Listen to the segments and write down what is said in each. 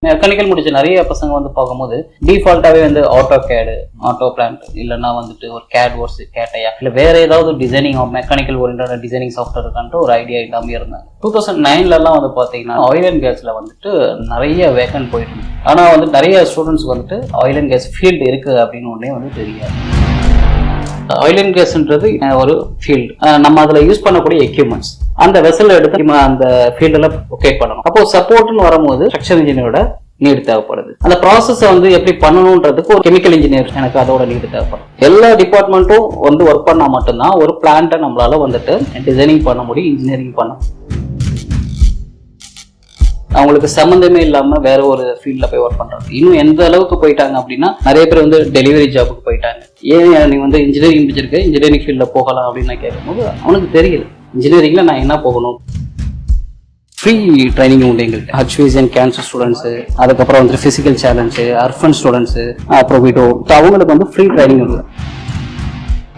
Mechanical முடிச்ச நிறைய பசங்க வந்து பார்க்கும்போது டிஃபால்ட்டாவே வந்து ஆட்டோ கேடு, ஆட்டோ பிளான்ட், இல்லைன்னா வந்துட்டு ஒரு கேட் ஓர்ஸ், கேட்டையா, இல்லை வேற ஏதாவது டிசைனிங் மெக்கானிக்கல் ஓரியன்டான டிசைனிங் சாஃப்ட்வேர் இருக்கான்ட்டு ஒரு ஐடியா இல்லாமல் இருந்தாங்க. 2009 வந்து பார்த்தீங்கன்னா ஆயில் அண்ட் கேஸ்ல வந்துட்டு நிறைய வேக்கன்ட் போயிட்டு இருக்கு. ஆனால் வந்து நிறைய ஸ்டூடெண்ட்ஸ்க்கு வந்துட்டு ஆயில் அண்ட் கேஸ் ஃபீல்டு இருக்கு அப்படின்னு ஒன்னே வந்து தெரியாது. ஆயில் அண்ட் கேஸ்ன்றது ஒரு ஃபீல்டு, நம்ம அதில் யூஸ் பண்ணக்கூடிய எக்யூப்மெண்ட்ஸ், அந்த வெசல் எடுத்து நம்ம அந்த ஃபீல்டில் லொகேட் பண்ணணும். அப்போ சப்போர்ட்னு வரும்போது ஸ்ட்ரக்சர் இன்ஜினியரோட நீடு தேவைப்படுது. அந்த ப்ராசஸை வந்து எப்படி பண்ணணுன்றதுக்கு ஒரு கெமிக்கல் இன்ஜினியர் எனக்கு அதோட நீடு தேவைப்படும். எல்லா டிபார்ட்மெண்ட்டும் வந்து ஒர்க் பண்ணா மட்டும்தான் ஒரு பிளான்ட்டை நம்மளால வந்துட்டு டிசைனிங் பண்ண முடியும், இன்ஜினியரிங் பண்ண முடியும். அவங்களுக்கு சம்மந்தமே இல்லாம வேற ஒரு ஃபீல்ட்ல போய் ஒர்க் பண்றாங்க. இன்னும் எந்த அளவுக்கு போயிட்டாங்க அப்படின்னா நிறைய பேர் வந்து டெலிவரி ஜாபுக்கு போயிட்டாங்க. ஏன் நீ வந்து இன்ஜினியரிங் முடிச்சிருக்க, இன்ஜினியரிங் ஃபீல்ட்ல போகலாம் அப்படின்னு நான் கேட்கும்போது அவனுக்கு தெரியல இன்ஜினியரிங்ல நான் என்ன போகணும். ஃப்ரீ ட்ரைனிங் உண்டு எங்களுக்கு. ஹச்விசியன் கேன்சர் ஸ்டூடெண்ட்ஸு, அதுக்கப்புறம் வந்து ஃபிசிக்கல் சேலஞ்சு, அர்ஃபன் ஸ்டூடெண்ட்ஸு, அப்புறம் வீட்டோ, அவங்களுக்கு வந்து ஃப்ரீ ட்ரைனிங் உண்டு.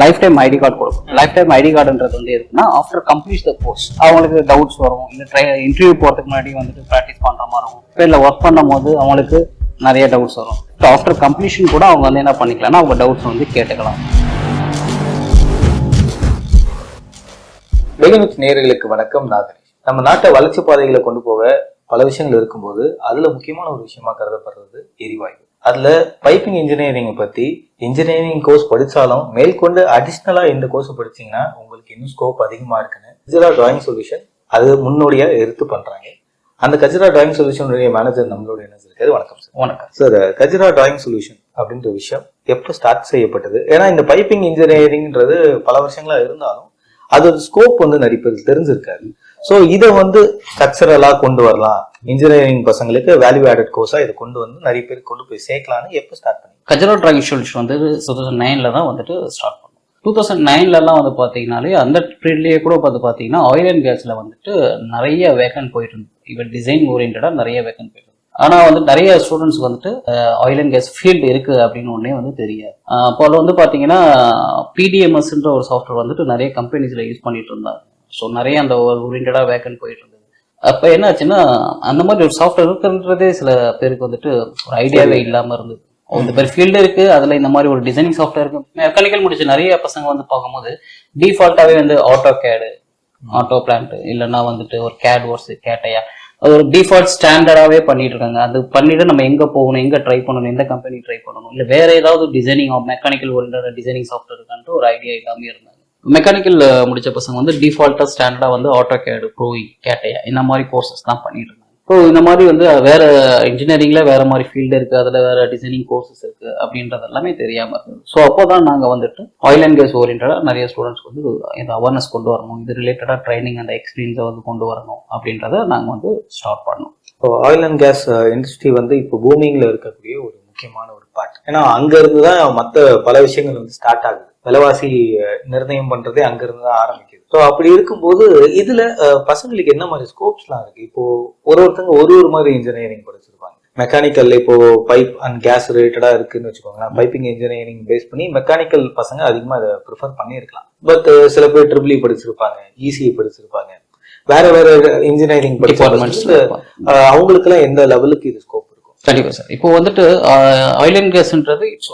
லைஃப் டைம் ஐடி கார்டு கொடுக்கும். லைஃப் டைம் ஐடி கார்டுன்றது வந்து எதுக்குன்னா ஆஃப்டர் கம்ப்ளீட் த கோர்ஸ் அவங்களுக்கு டவுட்ஸ் வரும், இல்லை இன்டர்வியூ போகிறதுக்கு முன்னாடி வந்துட்டு ப்ராக்டிஸ் பண்ணுற மாதிரி இருக்கும். இல்லை ஒர்க் பண்ணும் போது அவங்களுக்கு நிறைய டவுட்ஸ் வரும். ஸோ ஆஃப்டர் கம்ப்ளீஷன் கூட அவங்க வந்து என்ன பண்ணிக்கலாம்னா அவங்க டவுட்ஸ் வந்து கேட்டுக்கலாம். வேகனுக்கு நேயர்களுக்கு வணக்கம். நாகரேஷ். நம்ம நாட்டை வளர்ச்சி பாதைகளை கொண்டு போக பல விஷயங்கள் இருக்கும்போது அதுல முக்கியமான ஒரு விஷயமா கருதப்படுறது எரிவாயு. அதுல பைப்பிங் இன்ஜினியரிங் பத்தி இன்ஜினியரிங் கோர்ஸ் படிச்சாலும் மேற்கொண்டு அடிஷ்னலா இந்த கோர்ஸ் படிச்சீங்கன்னா உங்களுக்கு இன்னும் ஸ்கோப் அதிகமா இருக்குன்னு கஜரா டிராயிங் சொல்யூஷன் அது முன்னோடியா எடுத்து பண்றாங்க. அந்த கஜரா டிராயிங் சொல்யூஷனுடைய மேனேஜர் நம்மளோட இணைஞ்சிருக்காரு. வணக்கம் சார். வணக்கம் சார். கஜரா டிராயிங் சொல்யூஷன் அப்படின்ற விஷயம் எப்போ ஸ்டார்ட் செய்யப்பட்டது? ஏன்னா இந்த பைப்பிங் இன்ஜினியரிங்ன்றது பல வருஷங்களா இருந்தாலும் அதோட ஸ்கோப் வந்து நிறைய பேருக்கு தெரிஞ்சிருக்காரு. ஸோ இதை வந்து ஸ்ட்ரக்சரலா கொண்டு வரலாம், இன்ஜினியரிங் பசங்களுக்கு வேல்யூ ஆடட் கோர்ஸா இதை கொண்டு வந்து நிறைய பேருக்கு கொண்டு போய் சேர்க்கலாம்னு எப்போ ஸ்டார்ட் பண்ணி? கஜரா டிராயிங் சொல்யூஷன் வந்து 2009 தான் வந்துட்டு ஸ்டார்ட் பண்ணோம். 2009 வந்து பார்த்தீங்கன்னாலே அந்த பீரியட்லேயே கூட பார்த்தீங்கன்னா ஆயில் அண்ட் கேஸ்ல வந்துட்டு நிறைய வேக்கன்ட் போயிட்டு இருந்தது. ஈவன் டிசைன் ஓரியன்டா நிறைய வேக்கன்ட் போயிட்டு இருந்தது. ஆனால் வந்து நிறைய ஸ்டூடெண்ட்ஸ்க்கு வந்துட்டு ஆயில் அண்ட் கேஸ் ஃபீல்டு இருக்கு அப்படின்னு ஒன்னே வந்து தெரியாது. அப்போ வந்து பார்த்தீங்கன்னா பிடிஎம்எஸ்ன்ற ஒரு சாஃப்ட்வேர் வந்துட்டு நிறைய கம்பெனிஸ்ல யூஸ் பண்ணிட்டு இருந்தாங்க. ஸோ நிறைய அந்த ஓரியன்டா வேக்கன்ட் போயிட்டு இருந்தது. அப்போ என்ன ஆச்சுன்னா அந்த மாதிரி ஒரு சாஃப்ட்வேர் இருக்குன்றதே சில பேருக்கு வந்துட்டு ஒரு ஐடியாவே இல்லாமல் இருந்தது. இந்த மாதிரி ஃபீல்டு இருக்கு, அதுல இந்த மாதிரி ஒரு டிசைனிங் சாஃப்ட்வேர் இருக்கு. மெக்கானிக்கல் முடிச்ச நிறைய பசங்க வந்து பார்க்கும்போது டிஃபால்ட்டாவே வந்து ஆட்டோ கேடு, ஆட்டோ பிளான்ட், இல்லைன்னா வந்துட்டு ஒரு கேட் ஓர்ஸ், கேட்டையா, அது ஒரு டிஃபால்ட் ஸ்டாண்டர்டாவே பண்ணிட்டு இருக்காங்க. அது பண்ணிட்டு நம்ம எங்க போகணும், எங்க ட்ரை பண்ணணும், எந்த கம்பெனி ட்ரை பண்ணணும், இல்லை வேற ஏதாவது டிசைனிங் மெக்கானிக்கல் ஓரியன்டான டிசைனிங் சாஃப்ட்வேர் இருக்கான்ட்டு ஒரு ஐடியா இல்லாம இருந்தாங்க. மெக்கானிக்கல் முடிச்ச பசங்க வந்து டிஃபால்ட்டா ஸ்டாண்டர்டா வந்து ஆட்டோ கேடு, ப்ரோய், கேட்டையா இந்த மாதிரி கோர்சஸ் தான் பண்ணிட்டு இருக்காங்க. ஸோ இந்த மாதிரி வந்து வேற இன்ஜினியரிங்ல வேற மாதிரி ஃபீல்டு இருக்கு, அதுல வேற டிசைனிங் கோர்சஸ் இருக்கு அப்படின்றது எல்லாமே தெரியாம இருந்தது. ஸோ அப்போதான் நாங்க வந்துட்டு ஆயில் அண்ட் கேஸ் ஓரியன்டா நிறைய ஸ்டூடெண்ட்ஸ்க்கு வந்து இந்த அவேர்னஸ் கொண்டு வரணும், இது ரிலேட்டடா ட்ரைனிங் அந்த எக்ஸ்பீரியன்ஸை வந்து கொண்டு வரணும் அப்படின்றத நாங்க வந்து ஸ்டார்ட் பண்ணோம். இப்போ ஆயில் அண்ட் கேஸ் இண்டஸ்ட்ரி வந்து இப்போ பூமிங்ல இருக்கக்கூடிய ஒரு முக்கியமான ஒரு பார்ட். ஏன்னா அங்க இருந்துதான் மற்ற பல விஷயங்கள் வந்து ஸ்டார்ட் ஆகுது. விலைவாசி நிர்ணயம் பண்றதே அங்க இருந்து தான் ஆரம்பிக்குது. ஸோ அப்படி இருக்கும்போது இதுல பசங்களுக்கு என்ன மாதிரி ஸ்கோப்ஸ்லாம் இருக்கு? இப்போ ஒருத்தங்க ஒரு மாதிரி இன்ஜினியரிங் படிச்சிருப்பாங்க. மெக்கானிக்கல் இப்போ பைப் அண்ட் கேஸ் ரிலேட்டடா இருக்குன்னு வச்சுக்கோங்க. பைப்பிங் இன்ஜினியரிங் பேஸ் பண்ணி மெக்கானிக்கல் பசங்க அதிகமா அதை ப்ரிஃபர் பண்ணியிருக்கலாம். பட் சில பேர் ட்ரிபிள் இ படிச்சிருப்பாங்க, இசிஇ படிச்சிருப்பாங்க, வேற வேற இன்ஜினியரிங் டிபார்ட்மெண்ட்ஸ். அவங்களுக்கு எல்லாம் எந்த லெவலுக்கு இது ஸ்கோப் இருக்கும்? கண்டிப்பா சார். இப்போ வந்துட்டு ஆயில் அண்ட் கேஸ்ன்றது இட்ஸ்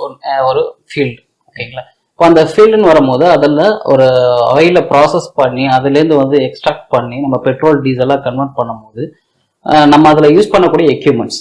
ஒரு ஃபீல்டு, ஓகேங்களா? இப்போ அந்த ஃபீல்டுன்னு வரும்போது அதில் ஒரு ஆயிலை ப்ராசஸ் பண்ணி அதுலேருந்து வந்து எக்ஸ்ட்ராக்ட் பண்ணி நம்ம பெட்ரோல் டீசலாக கன்வெர்ட் பண்ணும்போது நம்ம அதில் யூஸ் பண்ணக்கூடிய எக்யூப்மெண்ட்ஸ்,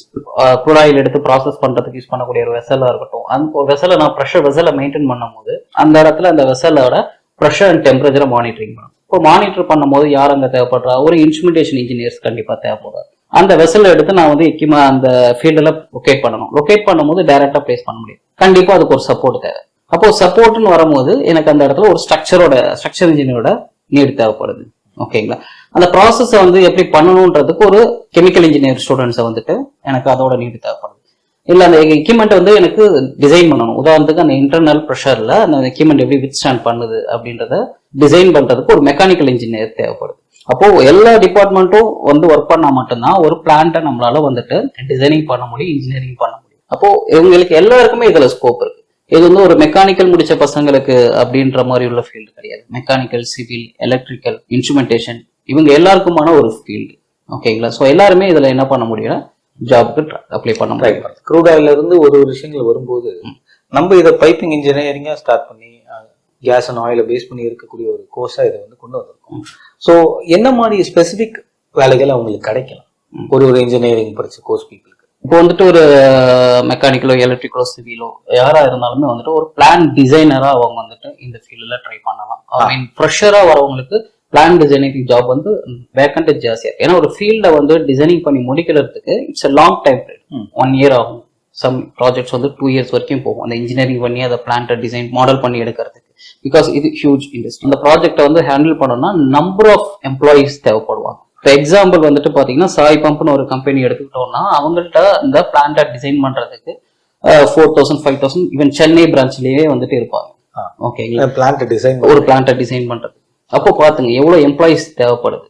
குரூட் ஆயில் எடுத்து ப்ராசஸ் பண்ணுறதுக்கு யூஸ் பண்ணக்கூடிய ஒரு வெசலாக இருக்கட்டும். அந்த ஒரு வெசலை நான் ப்ரெஷர் வெசலை மெயின்டைன் பண்ணும்போது அந்த இடத்துல அந்த வெசலோட ப்ரெஷர் அண்ட் டெம்பரேச்சரை மானிட்டரிங் பண்ணணும். இப்போ மானிட்டர் பண்ணும்போது யார் அங்கே தேவைப்படுறா? ஒரு இன்ஸ்ட்ருமெண்டேஷன் இன்ஜினியர்ஸ் கண்டிப்பாக தேவைப்படுறாரு. அந்த வெசலை எடுத்து நான் வந்து அந்த ஃபீல்டில் லொகேட் பண்ணணும். லொகேட் பண்ணும்போது டைரக்டாக பிளேஸ் பண்ண முடியும். கண்டிப்பாக அதுக்கு ஒரு சப்போர்ட் தேவை. அப்போ சப்போர்ட்னு வரும்போது எனக்கு அந்த இடத்துல ஒரு ஸ்ட்ரக்சர் இன்ஜினியரோட நீடு தேவைப்படுது, ஓகேங்களா? அந்த ப்ராசஸை வந்து எப்படி பண்ணணுன்றதுக்கு ஒரு கெமிக்கல் இன்ஜினியர் ஸ்டூடெண்ட்ஸை வந்துட்டு எனக்கு அதோட நீடு தேவைப்படுது. இல்லை அந்த எக்யூப்மெண்ட் வந்து எனக்கு டிசைன் பண்ணணும். உதாரணத்துக்கு அந்த இன்டர்னல் ப்ரெஷர்ல அந்த எக்யூப்மெண்ட் எப்படி வித் ஸ்டாண்ட் பண்ணுது அப்படின்றத டிசைன் பண்றதுக்கு ஒரு மெக்கானிக்கல் இன்ஜினியர் தேவைப்படுது. அப்போ எல்லா டிபார்ட்மெண்ட்டும் வந்து ஒர்க் பண்ணா மட்டும்தான் ஒரு பிளான்ட்டை நம்மளால வந்துட்டு டிசைனிங் பண்ண முடியும், இன்ஜினியரிங் பண்ண முடியும். அப்போ இவங்களுக்கு எல்லாருக்குமே இதுல ஸ்கோப் இருக்கு. இது வந்து ஒரு மெக்கானிக்கல் முடிச்ச பசங்களுக்கு அப்படின்ற மாதிரி உள்ள ஃபீல்டு கிடையாது. மெக்கானிக்கல், சிவில், எலக்ட்ரிக்கல், இன்ஸ்ட்ருமெண்டேஷன் இவங்க எல்லாருக்குமான ஒரு ஃபீல்டு, ஓகேங்களா? ஸோ எல்லாருமே இதுல என்ன பண்ண முடியும்னா ஜாப்க்கு அப்ளை பண்ண முடியும். க்ரூட் ஆயில்ல இருந்து ஒரு விஷயங்கள் வரும்போது நம்ம இதை பைப்பிங் இன்ஜினியரிங்கா ஸ்டார்ட் பண்ணி கேஸ் அண்ட் ஆயில பேஸ் பண்ணி இருக்கக்கூடிய ஒரு கோர்ஸா இதை வந்து கொண்டு வந்திருக்கோம். ஸோ என்ன மாதிரி ஸ்பெசிபிக் வேலைகள் அவங்களுக்கு கிடைக்கலாம் ஒரு இன்ஜினியரிங் படிச்ச கோர்ஸ் பீப்புளுக்கு? இப்போ வந்துட்டு ஒரு மெக்கானிக்கலோ எலக்ட்ரிக்கலோ சிவிலோ யாரா இருந்தாலுமே வந்துட்டு ஒரு பிளான் டிசைனரா அவங்க வந்துட்டு இந்த ஃபீல்ட்ல ட்ரை பண்ணலாம். ஐ மீன் ஃப்ரெஷரா வரவங்களுக்கு பிளான் டிசைனிங் ஜாப் வந்து வேக்கண்ட் ஜாஸ்தியா இருக்கு. ஏன்னா ஒரு ஃபீல்ட வந்து டிசைனிங் பண்ணி முடிக்கிறதுக்கு it's a long time period. 1 year ஆகும். சம் ப்ராஜெக்ட்ஸ் வந்து 2 years வரைக்கும் போகும் அந்த இன்ஜினியரிங் பண்ணி அதை பிளான்ட்டை டிசைன் மாடல் பண்ணி எடுக்கிறதுக்கு. பிகாஸ் இது ஹியூஜ் இண்டஸ்ட்ரி. இந்த ப்ராஜெக்டை வந்து ஹேண்டில் பண்ணணும்னா நம்பர் ஆஃப் எம்ப்ளாயிஸ் தேவைப்படுவாங்க. இப்போ எக்ஸாம்பிள் வந்துட்டு பாத்தீங்கன்னா சாய் பம்ப்னு ஒரு கம்பெனி எடுத்துக்கிட்டோம்னா அவங்கள்ட்ட இந்த பிளான்ட்டை டிசைன் பண்றதுக்கு 4000 5000 ஈவன் சென்னை பிரான்ச்லயே வந்துட்டு இருப்பாங்க. ஓகேங்களா, ஒரு பிளான்ட்டை டிசைன் பண்றது. அப்போ பாத்துங்க எவ்வளவு எம்ப்ளாயிஸ் தேவைப்படுது.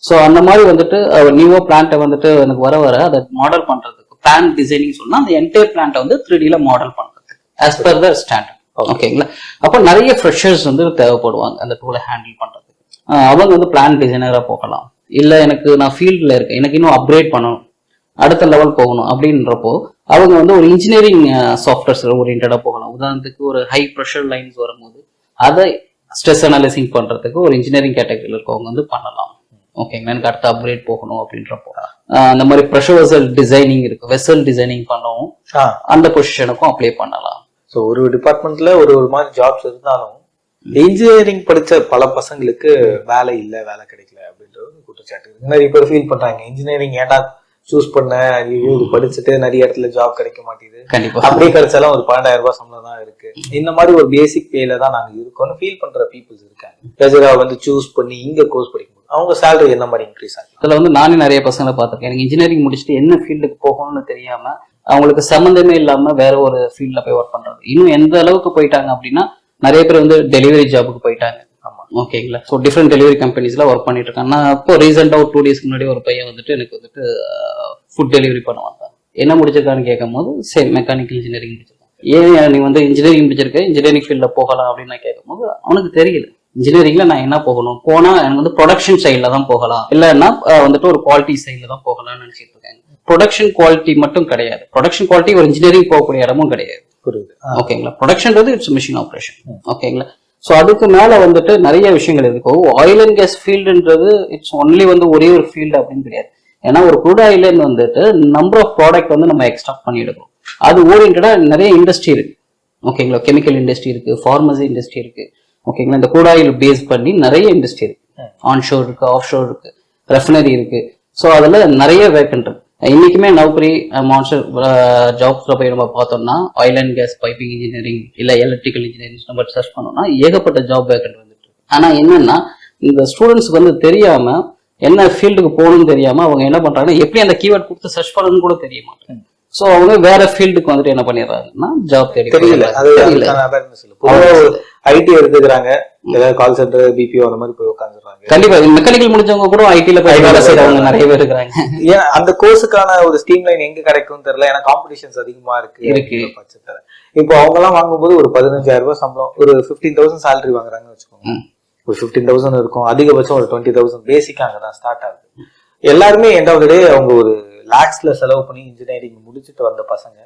ஸோ அந்த மாதிரி வந்துட்டு நியூவா பிளான்ட்டை வந்துட்டு எனக்கு வர அதை மாடல் பண்றதுக்கு பிளான் டிசைனிங் சொன்னா அந்த என்டையர் பிளான்ட்டை வந்து 3Dல மாடல் பண்றதுக்கு ஆஸ் பர் த ஸ்டாண்டர்ட். ஓகேங்களா, அப்போ நிறைய ஃப்ரெஷர்ஸ் வந்து தேவைப்படுவாங்க அந்த டூலை ஹேண்டில் பண்றதுக்கு. அவங்க வந்து பிளான் டிசைனரா போகலாம். இல்ல எனக்கு நான் ஃபீல்ட்ல இருக்கேன், எனக்கு இன்னும் அப்கிரேட் பண்ணணும், அடுத்த லெவல் போகணும் அப்படின்றப்போ அவங்க வந்து ஒரு இன்ஜினியரிங் சாஃப்ட்வேர்ஸ் ஓரியன்டா போகலாம். உதாரணத்துக்கு ஒரு ஹை ப்ரெஷர் லைன்ஸ் வரும்போது அதை ஸ்ட்ரெஸ் அனாலிசிங் பண்றதுக்கு ஒரு இன்ஜினியரிங் கேட்டகரியில் இருக்கவங்க வந்து பண்ணலாம். ஓகேங்களா, எனக்கு அடுத்த அப்கிரேட் போகணும் அப்படின்றப்போ அந்த மாதிரி ப்ரெஷர் வெசல் டிசைனிங் இருக்கு, வெசல் டிசைனிங் பண்ணவும் அந்த பொசிஷனுக்கும் அப்ளை பண்ணலாம். ஸோ ஒரு டிபார்ட்மெண்ட்ல ஒரு மாதிரி ஜாப்ஸ் இருந்தாலும் இன்ஜினியரிங் படிச்ச பல பசங்களுக்கு வேலை இல்லை, வேலை கிடைக்கல அப்படின்றது குற்றச்சாட்டு நிறைய பேர் ஃபீல் பண்றாங்க. இன்ஜினியரிங் ஏன்டா சூஸ் பண்ண, ஐயோ இது படிச்சுட்டு நிறைய இடத்துல ஜாப் கிடைக்க மாட்டேங்குது, கண்டிப்பா அப்படியே கிடைச்சாலும் ஒரு 12,000 ரூபாய் சம்பளம் தான் இருக்கு, இந்த மாதிரி ஒரு பேசிக் பேல தான் நாங்க இருக்கோம்னு ஃபீல் பண்ற பீப்புள்ஸ் இருக்காங்க. பேசுறா வந்து சூஸ் பண்ணி இங்க கோர்ஸ் படிக்கும்போது அவங்க சேலரி என்ன மாதிரி இன்க்ரீஸ் ஆகும்? இதுல வந்து நானே நிறைய பசங்களை பார்த்திருக்கேன். எனக்கு இன்ஜினியரிங் முடிச்சுட்டு என்ன ஃபீல்டுக்கு போகணும்னு தெரியாம அவங்களுக்கு சம்மந்தமே இல்லாம வேற ஒரு ஃபீல்ட்ல போய் ஒர்க் பண்றது. இன்னும் எந்த அளவுக்கு போயிட்டாங்க அப்படின்னா நிறைய பேர் வந்து டெலிவரி ஜாபுக்கு போயிட்டாங்க. ஓகேங்களா, ஸோ டிஃப்ரெண்ட் டெலிவரி கம்பெனிஸ்ல ஒர்க் பண்ணிட்டு இருக்காங்க. நான் இப்போ ரீசெண்டா ஒரு 2 டேஸ்க்கு முன்னாடி ஒரு பையன் வந்துட்டு எனக்கு வந்துட்டு ஃபுட் டெலிவரி பண்ண வந்தான். என்ன முடிச்சிருக்கான்னு கேட்கும் போது சேம் மெக்கானிக்கல் இன்ஜினியரிங் முடிச்சிருக்கான். ஏன் நீ வந்து இன்ஜினியரிங் முடிச்சிருக்க, இன்ஜினியரிங் ஃபீல்ட்ல போகலாம் அப்படின்னு நான் கேட்கும் போது அவனுக்கு தெரியல இன்ஜினியரிங்ல நான் என்ன போகணும், போனா எனக்கு வந்து ப்ரொடக்ஷன் சைட்ல தான் போகலாம், இல்லைன்னா வந்துட்டு ஒரு குவாலிட்டி சைட்ல தான் போகலாம்னு நினைச்சிட்டு இருக்காங்க. ப்ரொடக்ஷன் குவாலிட்டி மட்டும் கிடையாது, ப்ரொடக்ஷன் குவாலிட்டி ஒரு இன்ஜினியரிங் போகக்கூடிய இடமும் கிடையாது. ஓகேங்களா, ப்ரொடக்ஷன்றது இட்ஸ் மிஷின் ஆப்ரேஷன். ஓகேங்களா, ஸோ அதுக்கு மேல வந்துட்டு நிறைய விஷயங்கள் இருக்கு. ஆயில் அண்ட் கேஸ் ஃபீல்டுன்றது இட்ஸ் ஒன்லி வந்து ஒரே ஒரு ஃபீல்டு அப்படின்னு கிடையாது. ஏன்னா ஒரு குரூட் ஆயில வந்துட்டு நம்பர் ஆஃப் ப்ராடக்ட் வந்து நம்ம எக்ஸ்ட்ராக்ட் பண்ணி எடுக்கிறோம். அது ஓரியன்டா நிறைய இண்டஸ்ட்ரி இருக்கு. ஓகேங்களா, கெமிக்கல் இண்டஸ்ட்ரி இருக்கு, ஃபார்மசி இண்டஸ்ட்ரி இருக்கு. ஓகேங்களா, இந்த குரூட் ஆயில் பேஸ் பண்ணி நிறைய இண்டஸ்ட்ரி இருக்கு. ஆன்ஷோர் இருக்கு, ஆஃப் ஷோர் இருக்கு, ரெஃபினரி இருக்கு. ஸோ அதுல நிறைய வேக்கன்ட் இருக்கு. இன்னைக்குமே நௌக்கரி மான்ஸ்டர் ஜாப்ஸ்ல போய் நம்ம பார்த்தோம்னா oil and gas piping engineering இல்ல எலக்ட்ரிக்கல் இன்ஜினியரிங் நம்ம சர்ச் பண்ணோம்னா ஏகப்பட்ட ஜாப் வேக்கன்ட் வந்துட்டு இருக்கு. ஆனா என்னன்னா இந்த ஸ்டூடெண்ட்ஸ்க்கு வந்து தெரியாம என்ன ஃபீல்டுக்கு போகணும்னு தெரியாம அவங்க என்ன பண்றாங்கன்னா எப்படி அந்த கீவேர்ட் கொடுத்து சர்ச் பண்ணணும்னு கூட தெரிய மாட்டாங்க. ஸோ அவங்க வேற ஃபீல்டுக்கு வந்துட்டு என்ன பண்ணிடுறாங்கன்னா ஜாப் தெரியல. ஐடி எடுத்துக்கிறாங்க, ஏதாவது கால் சென்டர் பிபிஓ அந்த மாதிரி போய் உட்காந்துருக்காங்க. கண்டிப்பா மெக்கானிக்கல் முடிஞ்சவங்க கூட ஐடில போய் வேலை செய்யறவங்க நிறைய பேர் இருக்காங்க. ஏன் அந்த கோர்ஸுக்கான ஒரு ஸ்ட்ரீம் லைன் எங்க கிடைக்கும் தெரியல. ஏன்னா காம்படிஷன்ஸ் அதிகமா இருக்கு பட்சத்துல. இப்போ அவங்க எல்லாம் வாங்கும்போது ஒரு 15,000 ரூபாய் சம்பளம், ஒரு 15,000 சேலரி வாங்குறாங்கன்னு வச்சுக்கோங்க. ஒரு 15,000 இருக்கும், அதிகபட்சம் ஒரு 20,000 பேசிக்கா அங்கதான் ஸ்டார்ட் ஆகுது. எல்லாருமே எண்ட் ஆஃப் த டே அவங்க ஒரு லாக்ஸ்ல செலவு பண்ணி இன்ஜினியரிங் முடிச்சுட்டு வந்த பசங்க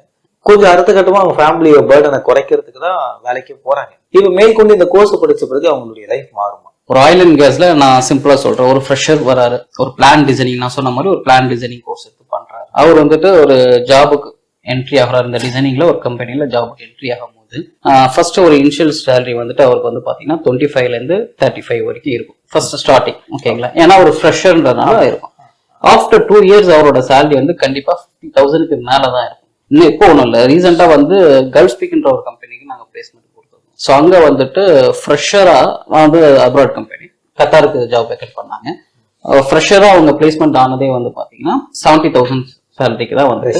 கொஞ்சம் அடுத்த கட்டமா அவங்க ஃபேமிலியோட பர்டனை குறைக்கிறதுக்கு தான் வேலைக்கே போறாங்க. இப்ப மேற்கொண்டு இந்த கோர்ஸ் படிச்ச பிறகு அவங்களுடைய லைஃப் மாறுமா? ஒரு ஆயில் அண்ட் கேஸ்ல நான் சிம்பிளா சொல்றேன், ஒரு ஃப்ரெஷர் வராரு, ஒரு பிளான் டிசைனிங் நான் சொன்ன மாதிரி ஒரு பிளான் டிசைனிங் கோர்ஸ் எடுத்து பண்றாரு. அவர் வந்துட்டு ஒரு ஜாபுக்கு என்ட்ரி ஆகிறாரு. இந்த டிசைனிங்ல ஒரு கம்பெனில ஜாபுக்கு என்ட்ரி ஆகும் போது ஃபர்ஸ்ட் ஒரு இனிஷியல் சேலரி வந்துட்டு அவருக்கு வந்து பாத்தீங்கன்னா 25 ல இருந்து 35 வரைக்கும் இருக்கும் ஃபர்ஸ்ட் ஸ்டார்டிங். ஓகேங்களா, ஏன்னா ஒரு ஃப்ரெஷர்ன்றதுனால இருக்கும். ஆஃப்டர் 2 இயர்ஸ் அவரோட சேலரி வந்து கண்டிப்பா 50,000க்கு மேலதான் இருக்கும். இன்னும் இப்போ ஒன்றும் இல்லை, ரீசெண்டா வந்து கல்ஃப் ஸ்பீக்ன்ற ஒரு கம்பெனிக்கு நாங்கள் பிளேஸ்மெண்ட் கொடுத்தோம். ஸோ அங்கே வந்துட்டு ஃப்ரெஷரா வந்து அப்ராட் கம்பெனி கத்தாருக்கு ஜாப் வேக்கன்ட் பண்ணாங்க. ஃப்ரெஷரா அவங்க பிளேஸ்மெண்ட் ஆனதே வந்து பாத்தீங்கன்னா 70,000 சேலரிக்கு தான் வந்து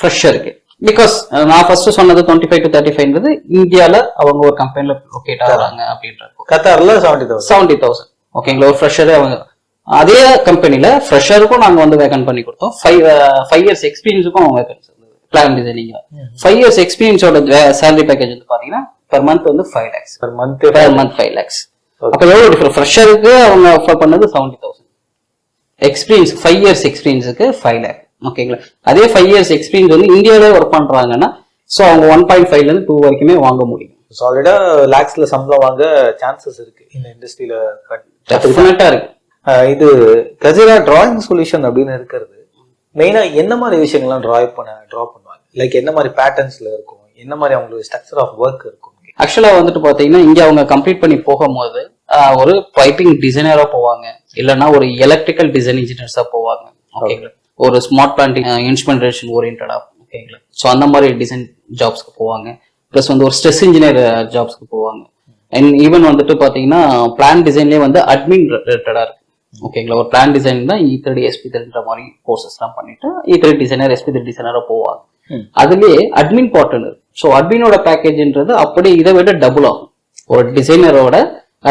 ஃப்ரெஷருக்கு. பிகாஸ் நான் ஃபர்ஸ்ட் சொன்னது 25 to 35ன்றது இந்தியால அவங்க ஒரு கம்பெனில லொகேட் ஆகுறாங்க அப்படின்றது. கத்தார்ல 70,000. ஓகேங்களா, ஒரு ஃப்ரெஷரே அவங்க அதே கம்பெனில ஃப்ரெஷருக்கும் நாங்க வந்து வேக்கன்ட் பண்ணி கொடுத்தோம். 5 years எக்ஸ்பீரியன்ஸுக்கும் அவங்க வேக்கன்ட் பிளான் டிசைனிங். 5 years எக்ஸ்பீரியன்ஸோட சேலரி பேக்கேஜ் வந்து பாத்தீங்கன்னா per month வந்து 5 lakhs. per month 5 lakhs. அப்ப எவ்வளவு டிஃபரன்ஸ்? ஃப்ரெஷருக்கு அவங்க ஆஃபர் பண்ணது 70,000, எக்ஸ்பீரியன்ஸ் 5 years எக்ஸ்பீரியன்ஸுக்கு 5 lakh. ஓகேங்களா. அதே 5 years எக்ஸ்பீரியன்ஸ் வந்து இந்தியாவிலே ஒர்க் பண்றாங்கன்னா ஸோ அவங்க 1.5ல இருந்து 2 வரைக்குமே வாங்க முடியும். சாலிடா லேக்ஸ்ல சம்பளம் வாங்க சான்சஸ் இருக்கு இந்த இண்டஸ்ட்ரியில. டெஃபினட்டா இருக்கு. இது கஜிரா டிராயிங் சொல்யூஷன் அப்படின்னு இருக்கிறது மெயினா என்ன மாதிரி விஷயங்கள்லாம் டிரா பண்ணுவாங்க? லைக் என்ன மாதிரி பேட்டர்ன்ஸ்ல இருக்கும், என்ன மாதிரி அவங்களுக்கு ஸ்ட்ரக்சர் ஆஃப் ஒர்க் இருக்கும்? ஆக்சுவலா வந்துட்டு பாத்தீங்கன்னா இங்க அவங்க கம்ப்ளீட் பண்ணி போகும்போது ஒரு பைப்பிங் டிசைனரா போவாங்க, இல்லைன்னா ஒரு எலக்ட்ரிக்கல் டிசைன் இன்ஜினியர்ஸா போவாங்க. ஓகேங்களா. ஒரு ஸ்மார்ட் பிளான்ட் இன்ஸ்ட்ருமெண்டேஷன் ஓரியன்டா. ஓகேங்களா. ஸோ அந்த மாதிரி டிசைன் ஜாப்ஸ்க்கு போவாங்க. ப்ளஸ் வந்து ஒரு ஸ்ட்ரெஸ் இன்ஜினியர் ஜாப்ஸ்க்கு போவாங்க. அண்ட் ஈவன் வந்துட்டு பாத்தீங்கன்னா பிளான் டிசைன்லேயே வந்து அட்மின் ரிலேட்டடா இருக்கு. ஓகேங்களா. ஒரு பிளான் டிசைன் தான் E3D SP3ன்ற மாதிரி கோர்சஸ் எல்லாம் பண்ணிட்டு E3D டிசைனர் SP3 டிசைனரா போவாங்க. அதுலயே அட்மின் பார்ட்னர். ஸோ அட்மினோட பேக்கேஜ்ன்றது அப்படியே இதை விட டபுள் ஆகும். ஒரு டிசைனரோட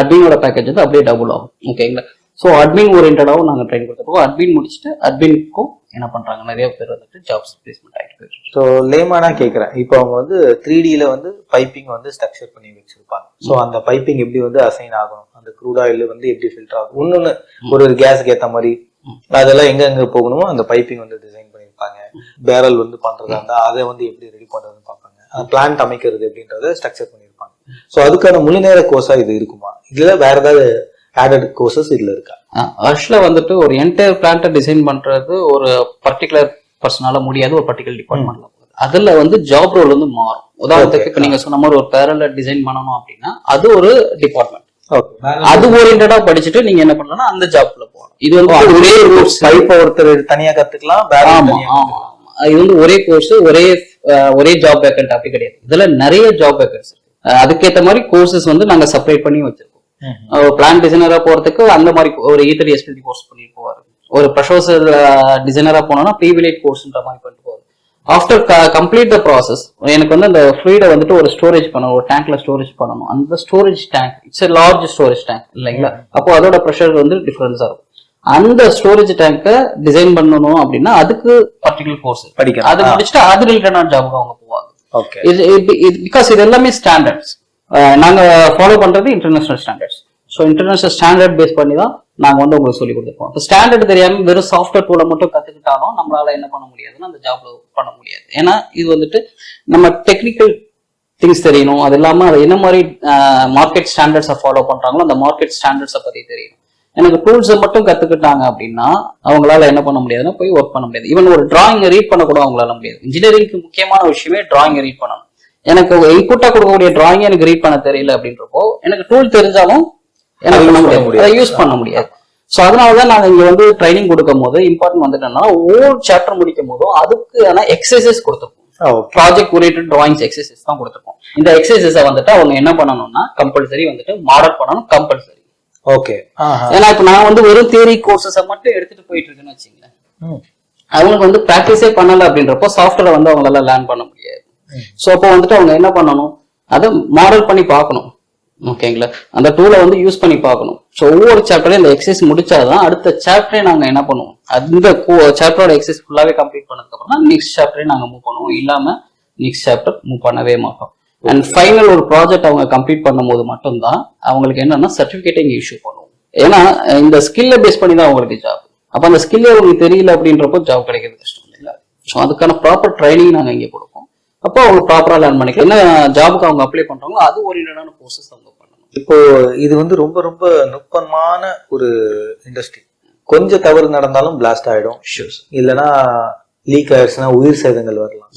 அட்மினோட பேக்கேஜ் வந்து அப்படியே டபுள் ஆகும். ஓகேங்களா. ஸோ அட்மின் ஓரியன்டாவும் நாங்கள் ட்ரைன் கொடுத்துருக்கோம். அட்மின் முடிச்சுட்டு அட்மினுக்கும் என்ன பண்றாங்க, நிறைய பேர் வந்துட்டு ஜாப்ஸ் பிளேஸ்மெண்ட் ஆகிட்டு போயிருக்கு. ஸோ லேமானா கேட்குறேன், இப்போ அவங்க வந்து 3Dல வந்து பைப்பிங் வந்து ஸ்ட்ரக்சர் பண்ணி வச்சிருப்பாங்க. ஸோ அந்த பைப்பிங் எப்படி வந்து அசைன் ஆகணும், அந்த க்ரூட் ஆயில் வந்து எப்படி ஃபில்டர் ஆகும், இன்னொன்னு ஒரு கேஸுக்கு ஏற்ற மாதிரி அதெல்லாம் எங்க போகணுமோ அந்த பைப்பிங் வந்து டிசைன் பண்ணியிருப்பாங்க. பேரல் வந்து பண்றதா இருந்தா அதை வந்து எப்படி ரெடி பண்றதுன்னு பார்ப்பாங்க. பிளான்ட் அமைக்கிறது எப்படின்றத ஸ்ட்ரக்சர் பண்ணியிருப்பாங்க. ஸோ அதுக்கான முழு நேர கோர்ஸா இது இருக்குமா, இதுல வேற ஏதாவது ஆடட் கோர்சஸ் இதுல இருக்கா? ஆக்சுவலா வந்துட்டு ஒரு என்டையர் பிளான்ட்டை டிசைன் பண்றது ஒரு பர்டிகுலர் பர்சனால முடியாது, ஒரு பர்டிகுலர் டிபார்ட்மெண்ட்ல. அதுல வந்து ஜாப் ரோல் வந்து மாறும். உதாரணத்துக்கு இப்ப நீங்க சொன்ன மாதிரி ஒரு பேரல டிசைன் பண்ணணும் அப்படின்னா அது ஒரு டிபார்ட்மெண்ட். அது ஓரியன்டா படிச்சுட்டு நீங்க என்ன பண்ணலாம், அந்த ஜாப்ல போகலாம். இது வந்து ஒரே கோர்ஸ். பைப் ஒருத்தர் தனியா கத்துக்கலாம். இது வந்து ஒரே கோர்ஸ், ஒரே ஜாப் வேக்கன்ட் அப்படி கிடையாது. இதுல நிறைய ஜாப் வேக்கன்ஸ் இருக்கு. அதுக்கேற்ற மாதிரி கோர்சஸ் வந்து நாங்க செப்பரேட் பண்ணி வச்சிருக்கோம். பிளான் டிசைனரா போறதுக்கு அந்த மாதிரி ஒரு E3D SP3 கோர்ஸ் பண்ணிட்டு போவாரு. ஒரு ப்ரொஃபஷனல் டிசைனரா போனோம்னா ப்ரீவிலேட் கோர்ஸ்ன்ற மாதிரி பண்ணிட்டு போவாரு. ஆஃப்டர் கம்ப்ளீட் த ப்ராசஸ் எனக்கு வந்து அந்த ஃப்ளூயிடை வந்துட்டு ஒரு ஸ்டோரேஜ் பண்ணணும், ஒரு டேங்க்ல ஸ்டோரேஜ் பண்ணணும். அந்த storage tank it's a large storage tank இல்லைங்களா. அப்போ அதோட ப்ரெஷர் வந்து டிஃபரன்ஸா இருக்கும். அந்த ஸ்டோரேஜ் டேங்கை டிசைன் பண்ணணும் அப்படின்னா அதுக்கு பர்டிகுலர் கோர்ஸ் படிக்கணும். அது முடிச்சுட்டு அது ரிலேட்டடான ஜாபுக்கு அவங்க போவாங்க. பிகாஸ் இது எல்லாமே ஸ்டாண்டர்ட்ஸ். நாங்க ஃபாலோ பண்றது international standards. So international standard base பண்ணி தான் நாங்க வந்து உங்களுக்கு சொல்லி கொடுத்துருக்கோம். இப்போ ஸ்டாண்டர்ட் தெரியாம வெறும் சாஃப்ட்வேர் டூலை மட்டும் கத்துக்கிட்டாலும் நம்மளால என்ன பண்ண முடியாதுன்னா அந்த ஜாப்ல பண்ண முடியாது. ஏன்னா இது வந்துட்டு நம்ம டெக்னிக்கல் திங்ஸ் தெரியணும். அது இல்லாம அது என்ன மாதிரி மார்க்கெட் ஸ்டாண்டர்ட்ஸை ஃபாலோ பண்றாங்களோ அந்த மார்க்கெட் ஸ்டாண்டர்ட்ஸை பத்தி தெரியணும். எனக்கு டூல்ஸை மட்டும் கத்துக்கிட்டாங்க அப்படின்னா அவங்களால என்ன பண்ண முடியாதுன்னா போய் ஒர்க் பண்ண முடியாது. ஈவன் ஒரு டிராயிங்கை ரீட் பண்ண கூட அவங்களால முடியாது. இன்ஜினியரிங்க்கு முக்கியமான விஷயமே டிராயிங்கை ரீட் பண்ணணும். எனக்கு இன்புட்டா கொடுக்கக்கூடிய டிராயிங் எனக்கு ரீட் பண்ண தெரியல அப்படின்றப்போ எனக்கு டூல் தெரிஞ்சாலும் எனக்கு யூஸ் பண்ண முடியாது. ஸோ அதனாலதான் நாங்க இங்க வந்து ட்ரைனிங் கொடுக்கும் போது இம்பார்ட்டன்ட் வந்துட்டோம்னா ஒவ்வொரு சாப்டர் முடிக்கும் போதும் அதுக்கான எக்ஸசைசஸ் கொடுத்துருக்கோம். ப்ராஜெக்ட் ஓரியன்டட் டிராயிங்ஸ் எக்ஸசைஸ் தான் கொடுத்துருக்கோம். இந்த எக்ஸசைஸை வந்துட்டு அவங்க என்ன பண்ணணும்னா கம்பல்சரி வந்துட்டு மாடல் பண்ணணும். கம்பல்சரி. ஓகே. ஏன்னா இப்ப நான் வந்து வெறும் தியரி கோர்சஸை மட்டும் எடுத்துட்டு போயிட்டு இருக்கேன்னு வச்சுங்களேன், அவங்களுக்கு வந்து ப்ராக்டிஸே பண்ணல அப்படின்றப்போ சாஃப்ட்வேரை வந்து அவங்களால லேர்ன் பண்ண முடியாது. ஸோ அப்போ வந்துட்டு அவங்க என்ன பண்ணணும், அதை மாடல் பண்ணி பார்க்கணும். ஓகேங்களா. அந்த டூலை வந்து யூஸ் பண்ணி பார்க்கணும். ஸோ ஒவ்வொரு சாப்டரையும் இந்த எக்ஸசைஸ் முடிச்சாதான் அடுத்த சாப்டரே நாங்க என்ன பண்ணுவோம், அந்த சாப்டரோட எக்ஸசைஸ் ஃபுல்லாவே கம்ப்ளீட் பண்ணதுக்கு அப்புறம் தான் நெக்ஸ்ட் சாப்டரே நாங்க மூவ் பண்ணுவோம். இல்லாம நெக்ஸ்ட் சாப்டர் மூவ் பண்ணவே மாட்டோம். அண்ட் ஃபைனல் ஒரு ப்ராஜெக்ட் அவங்க கம்ப்ளீட் பண்ணும்போது மட்டும்தான் அவங்களுக்கு என்னன்னா சர்டிபிகேட்டை இங்க இஷ்யூ பண்ணுவோம். ஏன்னா இந்த ஸ்கில்லை பேஸ் பண்ணி தான் அவங்களுக்கு ஜாப். அப்ப அந்த ஸ்கில்லே அவங்களுக்கு தெரியல அப்படின்றப்போ ஜாப் கிடைக்கிறது கஷ்டம் இல்லைங்களா. ஸோ அதுக்கான ப்ராப்பர் ட்ரைனிங் நாங்க இங்க கொடுப்போம். அப்போ அவங்க ப்ராப்பரா லேர்ன் பண்ணிக்கலாம். என்ன ஜாபுக்கு அவங்க அப்ளை பண்றாங்களோ அது ஓரியன்டான கோர்சஸ் அவங்க பண்ணணும். இப்போ இது வந்து ரொம்ப ரொம்ப நுட்பமான ஒரு இண்டஸ்ட்ரி. கொஞ்சம் தவறு நடந்தாலும் பிளாஸ்ட் ஆயிடும். இல்லைன்னா லீக் ஆயிடுச்சுன்னா உயிர் சேதங்கள் வரலாம்.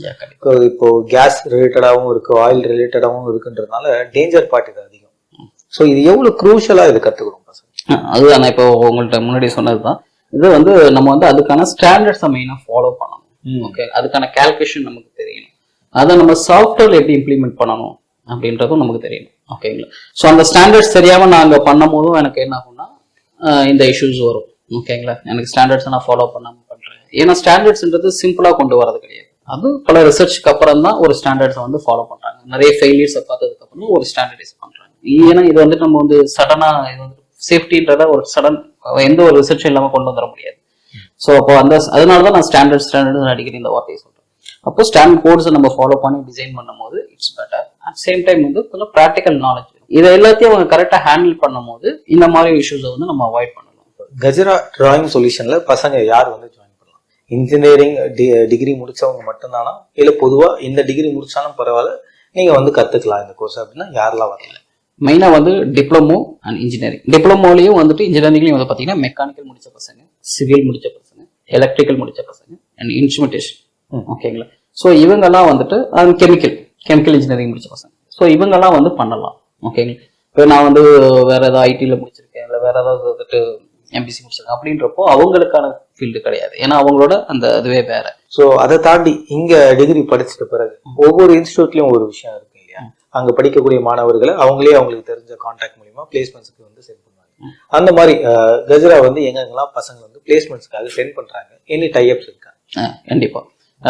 இப்போ கேஸ் ரிலேட்டடாகவும் இருக்கு, ஆயில் ரிலேட்டடாகவும் இருக்குன்றதுனால டேஞ்சர் பார்ட் இது அதிகம். ஸோ இது எவ்வளவு குரூஷலா இது கத்துக்கணும் பசங்க. அதுதான் நான் இப்போ உங்கள்கிட்ட முன்னாடி சொன்னதுதான். இது வந்து நம்ம வந்து அதுக்கான ஸ்டாண்டர்ட்ஸை மெயினா ஃபாலோ பண்ணணும். ஓகே. அதுக்கான கால்குலேஷன் நமக்கு தெரியணும். அதை நம்ம சாஃப்ட்வேர்ல எப்படி இம்ப்ளிமெண்ட் பண்ணணும் அப்படின்றதும் நமக்கு தெரியணும். ஓகேங்களா. ஸோ அந்த ஸ்டாண்டர்ட்ஸ் தெரியாம நாங்க பண்ணும் போதும் எனக்கு என்ன ஆகும்னா இந்த இஷ்யூஸ் வரும். ஓகேங்களா. எனக்கு ஸ்டாண்டர்ட்ஸ் நான் ஃபாலோ பண்ணாம பண்றேன். ஏன்னா ஸ்டாண்டர்ட்ஸ்ன்றது சிம்பிளா கொண்டு வரது கிடையாது. அது பல ரிசர்ச்சுக்கு அப்புறம் தான் ஒரு ஸ்டாண்டர்ட்ஸை வந்து ஃபாலோ பண்றாங்க. நிறைய ஃபெயிலியர்ஸை பார்த்ததுக்கு அப்புறம் ஒரு ஸ்டாண்டர்டைஸ் பண்றாங்க. ஏன்னா இது வந்து நம்ம வந்து சடனா இது வந்து சேஃப்டின்றத ஒரு சடன் எந்த ஒரு ரிசர்ச்சும் இல்லாம கொண்டு வந்துட முடியாது. ஸோ அப்போ அதனாலதான் நான் ஸ்டாண்டர்ட் அடிக்கடி இந்த வார்த்தையை சொல்றேன். அப்போ ஸ்டாண்டர்ட் கோட்ஸை நம்ம ஃபாலோ பண்ணி டிசைன் பண்ணும் போது it's better. At same time வந்து கொஞ்சம் ப்ராக்டிக்கல் நாலேஜ் இதை எல்லாத்தையும் அவங்க கரெக்டா ஹேண்டில் பண்ணும் போது இந்த மாதிரி இஷ்யூஸை வந்து நம்ம அவாய்ட் பண்ணலாம். கஜரா டிராயிங் சொல்யூஷன்ல பசங்க யார் வந்து ஜாயின் பண்ணலாம்? இன்ஜினியரிங் டிகிரி முடிச்சவங்க மட்டும்தானா இல்லை பொதுவாக இந்த டிகிரி முடிச்சாலும் பரவாயில்ல நீங்கள் வந்து கற்றுக்கலாம் இந்த கோர்ஸ் அப்படின்னா யாரெல்லாம் வரல? மெயினாக வந்து டிப்ளமோ அண்ட் இன்ஜினியரிங். டிப்ளமோலையும் வந்துட்டு இன்ஜினியரிங்லையும் வந்து பார்த்தீங்கன்னா மெக்கானிக்கல் முடிச்ச பசங்க, சிவில் முடிச்ச பசங்க, எலக்ட்ரிக்கல் முடிச்ச பசங்க அண்ட் இன்ஸ்ட்ருமெண்டேஷன். ஓகேங்களா? ஸோ இவங்கெல்லாம் வந்துட்டு கெமிக்கல் இன்ஜினியரிங் முடிச்ச பசங்க. ஸோ இவங்கெல்லாம் வந்து பண்ணலாம். ஓகேங்களா? இப்போ நான் வந்து வேற ஏதாவது ஐடியில் முடிச்சிருக்கேன், இல்லை வேற ஏதாவது வந்துட்டு எம்பிசி முடிச்சிருக்கேன் அப்படின்றப்போ அவங்களுக்கான ஃபீல்டு கிடையாது. ஏன்னா அவங்களோட அந்த இதுவே வேற. ஸோ அதை தாண்டி இங்க டிகிரி படிச்சிட்ட பிறகு ஒவ்வொரு இன்ஸ்டியூட்லயும் ஒரு விஷயம் இருக்கு இல்லையா? அங்க படிக்கக்கூடிய மாணவர்களை அவங்களுக்கு தெரிஞ்ச கான்டாக்ட் மூலியமா பிளேஸ்மெண்ட்ஸ்க்கு வந்து சென்ட் பண்ணுவாங்க. அந்த மாதிரி கஜரா வந்து எங்கெங்கெல்லாம் பசங்க வந்து பிளேஸ்மெண்ட்ஸ்க்காக சென்ட் பண்றாங்க, எனி டைப்ஸ் இருக்கா? கண்டிப்பா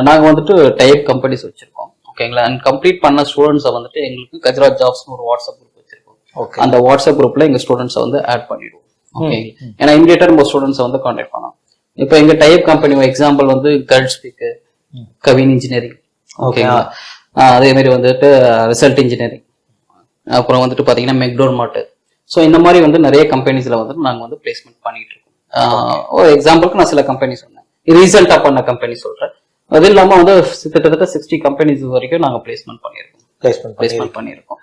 நாங்க வந்துட்டு டைப் கம்பெனிஸ் வச்சிருக்கோம். ஓகேங்களா? அண்ட் கம்ப்ளீட் பண்ண ஸ்டூடெண்ட்ஸை வந்துட்டு எங்களுக்கு கஜரா ஜாப்ஸ்னு ஒரு வாட்ஸ்அப் குரூப் வச்சிருக்கோம். அந்த வாட்ஸ்அப் குரூப்ல எங்க ஸ்டூடெண்ட்ஸை வந்து ஆட் பண்ணிடுவோம். ஓகேங்களா? ஏன்னா இமீடியட்டா நம்ம ஸ்டூடெண்ட்ஸை வந்து கான்டாக்ட் பண்ணோம். இப்போ எங்க டைப் கம்பெனி எக்ஸாம்பிள் வந்து கல்ட் ஸ்பீக்கு, கவின் இன்ஜினியரிங். ஓகேங்களா? அதே மாதிரி வந்துட்டு ரிசல்ட் இன்ஜினியரிங், அப்புறம் வந்துட்டு பாத்தீங்கன்னா மெக்டோர்மார்ட். ஸோ இந்த மாதிரி வந்து நிறைய கம்பெனிஸ்ல வந்துட்டு நாங்க வந்து பிளேஸ்மெண்ட் பண்ணிட்டு இருக்கோம். ஒரு எக்ஸாம்பிளுக்கு நான் சில கம்பெனி சொன்னேன், ரீசெண்டா பண்ண கம்பெனி சொல்றேன். அது இல்லாம வந்து கிட்டத்தட்ட 60 கம்பெனிஸ் வரைக்கும் நாங்க பிளேஸ்மெண்ட் பண்ணியிருக்கோம்.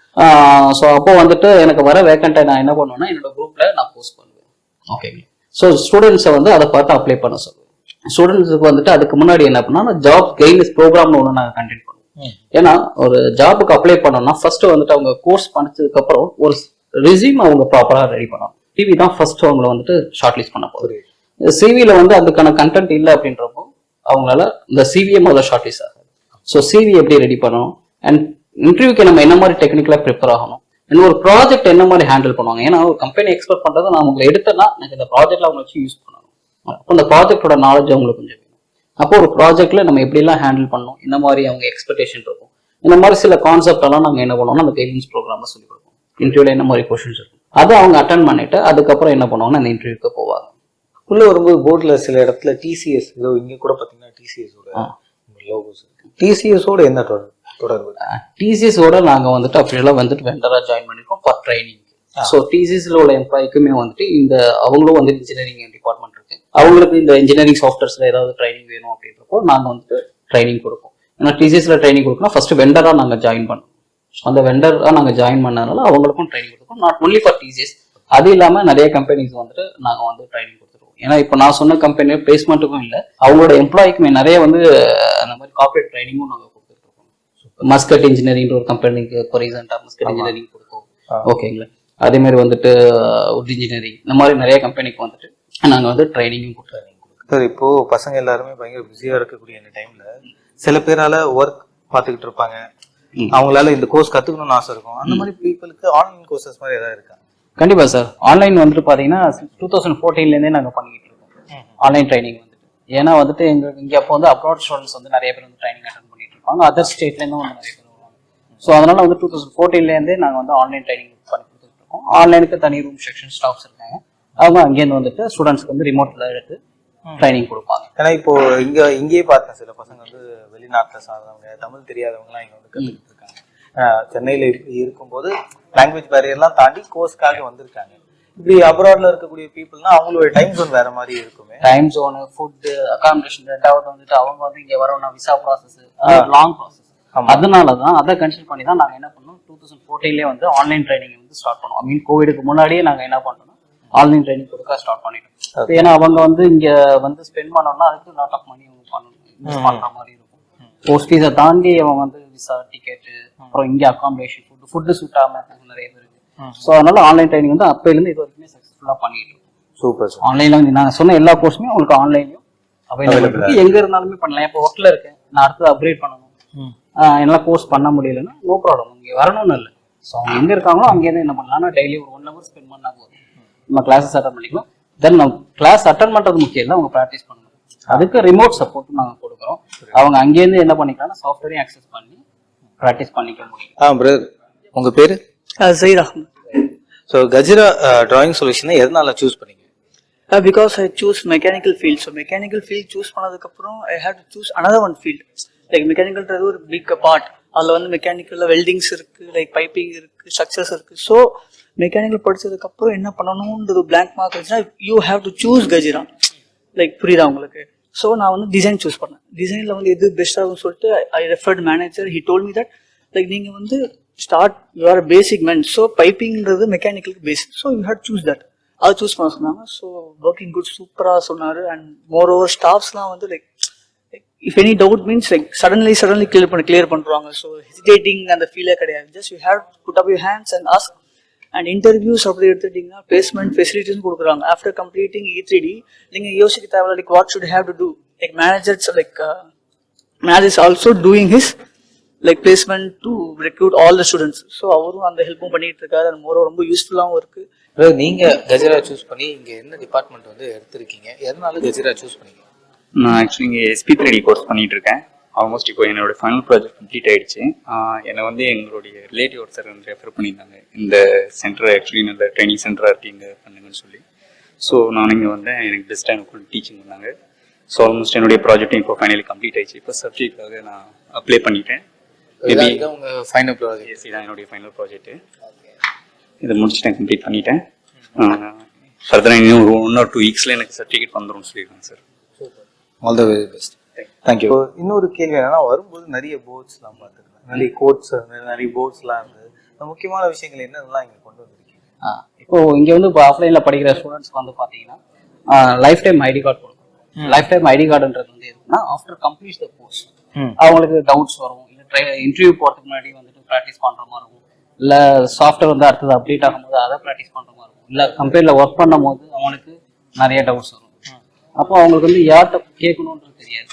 ஸோ அப்போ வந்துட்டு எனக்கு வர வேக்கண்ட்டை நான் என்ன பண்ணுவேன்னா என்னோட குரூப்ல நான் போஸ்ட் பண்ணுவேன். ஓகேங்களா? ஸோ ஸ்டூடெண்ட்ஸை வந்து அதை பார்த்து அப்ளை பண்ண சொல்லுவேன். ஸ்டூடெண்ட்ஸுக்கு வந்துட்டு அதுக்கு முன்னாடி என்ன பண்ணா ஜாப் கைடன்ஸ் ப்ரோக்ராம்னு ஒன்று நாங்கள் கண்டக்ட் பண்ணுவோம். ஏன்னா ஒரு ஜாபுக்கு அப்ளை பண்ணோம்னா ஃபர்ஸ்ட் வந்துட்டு அவங்க கோர்ஸ் படிச்சதுக்கு அப்புறம் ஒரு ரெஸ்யூம் அவங்க ப்ராப்பரா ரெடி பண்ணணும். சிவி தான் ஃபர்ஸ்ட் அவங்களை வந்துட்டு ஷார்ட் லிஸ்ட் பண்ண போகுது. சிவில வந்து அதுக்கான கண்டென்ட் இல்லை அப்படின்றப்போ அவங்களால இந்த சிவியை முதல்ல ஷார்ட் லிஸ்ட் ஆகாது. ஸோ சிவி எப்படி ரெடி பண்ணணும், அண்ட் இன்டர்வியூக்கு நம்ம என்ன மாதிரி டெக்னிக்கலா ப்ரிப்பேர் ஆகணும், இன்னும் ஒரு ப்ராஜெக்ட் என்ன மாதிரி ஹேண்டில் பண்ணுவாங்க. ஏன்னா ஒரு கம்பெனி எக்ஸ்பெக்ட் பண்றது நான் உங்களை எடுத்தேன்னா எனக்கு இந்த ப்ராஜெக்ட்ல அவங்க வச்சு யூஸ் பண்ணணும். அப்போ அந்த ப்ராஜெக்டோட நாலேஜ் அவங்களுக்கு கொஞ்சம் வேணும். அப்போ ஒரு ப்ராஜெக்ட்ல நம்ம எப்படிலாம் ஹேண்டில் பண்ணணும், இந்த மாதிரி அவங்க எக்ஸ்பெக்டேஷன் இருக்கும். இந்த மாதிரி சில கான்செப்ட் எல்லாம் நாங்கள் என்ன பண்ணுவோம்னா அந்த கைடன்ஸ் ப்ரோக்ராம்ல சொல்லிக் கொடுப்போம். இன்டர்வியூல என்ன மாதிரி கொஸ்டின்ஸ் இருக்கும் அதை அவங்க அட்டன் பண்ணிட்டு அதுக்கப்புறம் என்ன பண்ணுவாங்கன்னா அந்த இன்டர்வியூக்கு போவாங்க. உள்ள வரும்போது போர்ட்ல சில இடத்துல டிசிஎஸ், இதோ இங்க கூட பாத்தீங்கன்னா டிசிஎஸோட லோகோஸ் இருக்கு. டிசிஎஸோட என்ன தொடர்பு? டிசிஎஸோட நாங்க வந்துட்டு அப்படியெல்லாம் வந்துட்டு வெண்டரா ஜாயின் பண்ணிருக்கோம் ஃபார் ட்ரைனிங். ஸோ டிசிஎஸ்ல உள்ள எம்ப்ளாய்க்குமே வந்துட்டு இந்த அவங்களும் வந்து இன்ஜினியரிங் டிபார்ட்மெண்ட் இருக்கு, அவங்களுக்கு இந்த இன்ஜினியரிங் சாஃப்ட்வேர்ஸ்ல ஏதாவது ட்ரைனிங் வேணும் அப்படின்றப்போ நாங்க வந்துட்டு ட்ரைனிங் கொடுப்போம். ஏன்னா டிசிஎஸ்ல ட்ரைனிங் கொடுக்கணும் ஃபர்ஸ்ட் வெண்டரா நாங்க ஜாயின் பண்ணோம். அந்த வெண்டரா நாங்க ஜாயின் பண்ணனால அவங்களுக்கும் ட்ரைனிங் கொடுப்போம். நாட் ஒன்லி ஃபார் டிசிஎஸ், அது இல்லாம நிறைய கம்பெனிஸ் வந்துட்டு நாங்க வந்து ட்ரைனிங் கொடுத்துருவோம். ஏன்னா இப்போ நான் சொன்ன கம்பெனி பிளேஸ்மெண்ட்டுக்கும் இல்லை, அவங்களோட எம்ப்ளாய்க்குமே நிறைய வந்து அந்த மாதிரி கார்பரேட் ட்ரைனிங்கும் நாங்க கொடுத்துட்டு இருக்கோம். மஸ்கட் இன்ஜினியரிங் ஒரு கம்பெனிக்கு இப்போ ரீசெண்டா மஸ்கட் இன்ஜினியரிங் கொடுத்தோம். ஓகேங்களா? அதே மாதிரி வந்துட்டு உட் இன்ஜினியரிங், இந்த மாதிரி நிறைய கம்பெனிக்கு வந்துட்டு நாங்க வந்து ட்ரைனிங்கும் கொடுத்துருவோம். சார் இப்போ பசங்க எல்லாருமே பயங்கர பிஸியா இருக்கக்கூடிய இந்த டைம்ல சில பேரால ஒர்க் பார்த்துக்கிட்டு இருப்பாங்க, அவங்களால இந்த கோர்ஸ் கத்துக்கணும்னு ஆசை இருக்கும். அந்த மாதிரி பீப்புளுக்கு ஆன்லைன் கோர்சஸ் மாதிரி ஏதாவது இருக்கா? கண்டிப்பா சார். ஆன்லைன் வந்துட்டு பாத்தீங்கன்னா 2014 நாங்க பண்ணிக்கிட்டு இருக்கோம் ஆன்லைன் ட்ரைனிங் வந்துட்டு. ஏன்னா வந்துட்டு இங்க அப்போ வந்து அப்ராட் ஸ்டூடெண்ட்ஸ் வந்து நிறைய பேர் வந்து ட்ரைனிங் அட்டன் பண்ணிட்டு இருப்பாங்க, அதர் ஸ்டேட்ல இருந்தும் வந்து நிறைய பேர் வருவாங்க. ஸோ அதனால வந்து 2014 நாங்க வந்து ஆன்லைன் ட்ரைனிங் பண்ணி கொடுத்துட்டு இருக்கோம். ஆன்லைனுக்கு தனி ரூம் செக்ஷன் ஸ்டாஃப்ஸ் இருக்காங்க, அவங்க அங்கேருந்து வந்துட்டு ஸ்டூடெண்ட்ஸ்க்கு வந்து ரிமோட்ல எடுத்து ட்ரைனிங் கொடுப்பாங்க. ஏன்னா இப்போ இங்கேயே பார்த்தேன் சில பசங்க வந்து வெளிநாட்டில் சார்ந்தவங்க, தமிழ் தெரியாதவங்கலாம் இங்க வந்து கற்றுக்கிட்டு இருக்காங்க. சென்னையில இருக்கும்போது லாங்குவேஜ் பேரியர்லாம் தாண்டி கோர்ஸ்க்காக வந்திருக்காங்க. இப்படி அப்ராட்ல இருக்கக்கூடிய பீப்புள்னா அவங்களோட டைம் ஜோன் வேற மாதிரி இருக்குமே. டைம் ஜோனு, ஃபுட், அகாமடேஷன், ரெண்டாவது வந்துட்டு அவங்க வந்து இங்க வரணும்னா விசா ப்ராசஸ், லாங் ப்ராசஸ். அதனாலதான் அதை கன்சிடர் பண்ணி தான் நாங்க என்ன பண்ணோம் 2014 வந்து ஆன்லைன் ட்ரைனிங் வந்து ஸ்டார்ட் பண்ணோம். ஐ மீன் கோவிடுக்கு முன்னாடியே நாங்க என்ன பண்ணோம் ஆன்லைன் ட்ரைனிங் கொடுக்க ஸ்டார்ட் பண்ணிட்டோம். ஏன்னா அவங்க வந்து இங்க வந்து ஸ்பெண்ட் பண்ணோம்னா அதுக்கு லாட் ஆஃப் மணி அவங்க பண்ணணும், பண்ற மாதிரி இருக்கும். கோர்ஸ் ஃபீஸை தாண்டி அவன் வந்து விசா, டிக்கெட்டு, அப்புறம் இங்க அகாமடேஷன், ஃபுட்டு சூட்டாம நிறைய பேர் இருக்கு. ஸோ அதனால ஆன்லைன் ட்ரைனிங் வந்து அப்பையிலேருந்து இது வரைக்குமே சக்ஸஸ்ஃபுல்லா பண்ணிட்டு இருக்கோம். Super sir. ஆன்லைன்ல வந்து நாங்கள் சொன்ன எல்லா கோர்ஸுமே உங்களுக்கு ஆன்லைன்லயும் அவைலபிள் இருக்கு, எங்க இருந்தாலுமே பண்ணலாம். இப்போ ஒர்க்ல இருக்கேன், நான் அடுத்து அப்கிரேட் பண்ணணும், என்னால் கோர்ஸ் பண்ண முடியலன்னா நோ ப்ராப்ளம், இங்கே வரணும்னு இல்லை. ஸோ அவங்க எங்க இருக்காங்களோ அங்கேருந்து என்ன பண்ணலாம்னா டெய்லி ஒரு 1 hour ஸ்பெண்ட் பண்ணா போதும், நம்ம கிளாஸஸ் அட்டன் பண்ணிக்கலாம். தென் நம்ம கிளாஸ் அட்டன் பண்றது முக்கியம் இல்லை, அவங்க ப்ராக்டிஸ் பண்ணணும். அதுக்கு ரிமோட் சப்போர்ட்டும் நாங்கள் கொடுக்குறோம். அவங்க அங்கேருந்து என்ன பண்ணிக்கலாம்னா சாஃப்ட்வேரையும் ஆக்சஸ் பண்ணி ப்ராக்டிஸ் பண்ணிக்க முடியும். பிரதர் உங்க பேரு? Zaid Ahmed. So gajra drawing சொல்யூஷனை எதனால சூஸ் பண்ணீங்க? Because I choose mechanical field. So mechanical field choose பண்ணதுக்கு அப்புறம் I had to choose another one field. Like mechanical ஒரு big part. அதுல வந்து மெக்கானிக்கல்ல வெல்டிங்ஸ் இருக்கு, லைக் பைப்பிங் இருக்கு, ஸ்ட்ரக்சர்ஸ் இருக்கு. ஸோ மெக்கானிக்கல் படிச்சதுக்கு அப்புறம் என்ன பண்ணணும்ன்றது பிளாங்க் மார்க் இருந்துச்சுன்னா யூ ஹேவ் டு சூஸ் கஜிரா. லைக் புரியுதா உங்களுக்கு? ஸோ நான் வந்து டிசைன் சூஸ் பண்ணேன். டிசைனில் வந்து எது பெஸ்ட் ஆகும்னு சொல்லிட்டு I referred manager. He told me that like நீங்கள் வந்து start your basic man, so பைப்பிங்கிறது மெக்கானிக்கலுக்கு basic, so you had choose that. அதை சூஸ் பண்ண சொன்னாங்க. ஸோ ஒர்க்கிங் குட் சூப்பராக சொன்னார். அண்ட் மோர் ஓவர் ஸ்டாஃப்ஸ்லாம் வந்து like if any doubt means like suddenly clear பண்ணுறாங்க. ஸோ ஹெசிடேட்டிங் அந்த ஃபீலே கிடையாது. Just you have put up your hands and ask. And interviews அப்படி எடுத்துட்டிங்கன்னா பிளேஸ்மெண்ட் ஃபெசிலிட்டிஸ் கொடுக்குறாங்க. ஆஃப்டர் கம்ப்ளீட்டிங் E3D நீங்கள் யோசிக்க தேவையில்ல like what should have to do. Like managers like manager is also doing his like placement to recruit all the students. So அவரும் அந்த ஹெல்ப்பும் பண்ணிட்டு இருக்காரு. அண்ட் மோரோ ரொம்ப யூஸ்ஃபுல்லாகவும் இருக்கு. நீங்க கஜரா சூஸ் பண்ணி இங்க என்ன டிபார்ட்மெண்ட் வந்து எடுத்திருக்கீங்க, எதனால கஜரா சூஸ் பண்ணீங்க? நான் ஆக்சுவலி இங்கே SP3D கோர்ஸ் பண்ணிட்டு இருக்கேன். ஆல்மோஸ்ட் இப்போ என்னோட ஃபைனல் ப்ராஜெக்ட் கம்ப்ளீட் ஆயிடுச்சு. என்னை வந்து எங்களுடைய ரிலேட்டிவ் ஒருத்தர் வந்து ரெஃபர் பண்ணியிருந்தாங்க, இந்த சென்டர் ஆக்சுவலி நல்ல ட்ரைனிங் சென்டராக இருக்கு இங்கே பண்ணுங்கன்னு சொல்லி. ஸோ நான் இங்கே வந்தேன். எனக்கு பெஸ்ட்டாக எனக்கு டீச்சிங் பண்ணாங்க. ஸோ ஆல்மோஸ்ட் என்னுடைய ப்ராஜெக்டும் இப்போ ஃபைனலி கம்ப்ளீட் ஆயிடுச்சு. இப்போ சப்ஜெக்டாக நான் அப்ளை பண்ணிட்டேன். மேபி உங்க ஃபைனல் ப்ராஜெக்ட் தான் என்னுடைய ஃபைனல் ப்ராஜெக்ட்டு. இதை முடிச்சுட்டேன், கம்ப்ளீட் பண்ணிட்டேன். ஃபர்தராக இன்னும் 1 or 2 weeks எனக்கு சர்டிஃபிகேட் வந்துடும் சொல்லியிருக்காங்க sir. All the very best. Thank you. இன்னொரு கேள்வி என்னன்னா, வரும்போது நிறைய போர்ட்ஸ்லாம் பார்த்துருக்கேன், நிறைய கோட்ஸ், நிறைய போர்ட்ஸ்லாம் இருந்தது. முக்கியமான விஷயங்கள் என்னென்னலாம் இங்கே கொண்டு வந்திருக்கீங்க? இப்போ இங்கே வந்து இப்போ ஆஃப்லைனில் படிக்கிற ஸ்டூடெண்ட்ஸ்க்கு வந்து பார்த்தீங்கன்னா லைஃப் டைம் ஐடி கார்டு கொடுக்கும். லைஃப் டைம் ஐடி கார்டுன்றது வந்து எதுனா ஆஃப்டர் கம்ப்ளீட் த கோர்ஸ் அவங்களுக்கு டவுட்ஸ் வரும், இல்லை இன்டர்வியூ போகிறதுக்கு முன்னாடி வந்துட்டு ப்ராக்டிஸ் பண்ணுற மாதிரி இருக்கும், இல்லை சாஃப்ட்வேர் வந்து அடுத்தது அப்டேட் ஆகும்போது அதை ப்ராக்டிஸ் பண்ணுற மாதிரி இருக்கும், இல்லை கம்பெனியில் ஒர்க் பண்ணும் போது அவங்களுக்கு நிறைய டவுட்ஸ் வரும். அப்போ அவங்களுக்கு வந்து யார்கிட்ட கேட்கணுன்றது தெரியாது.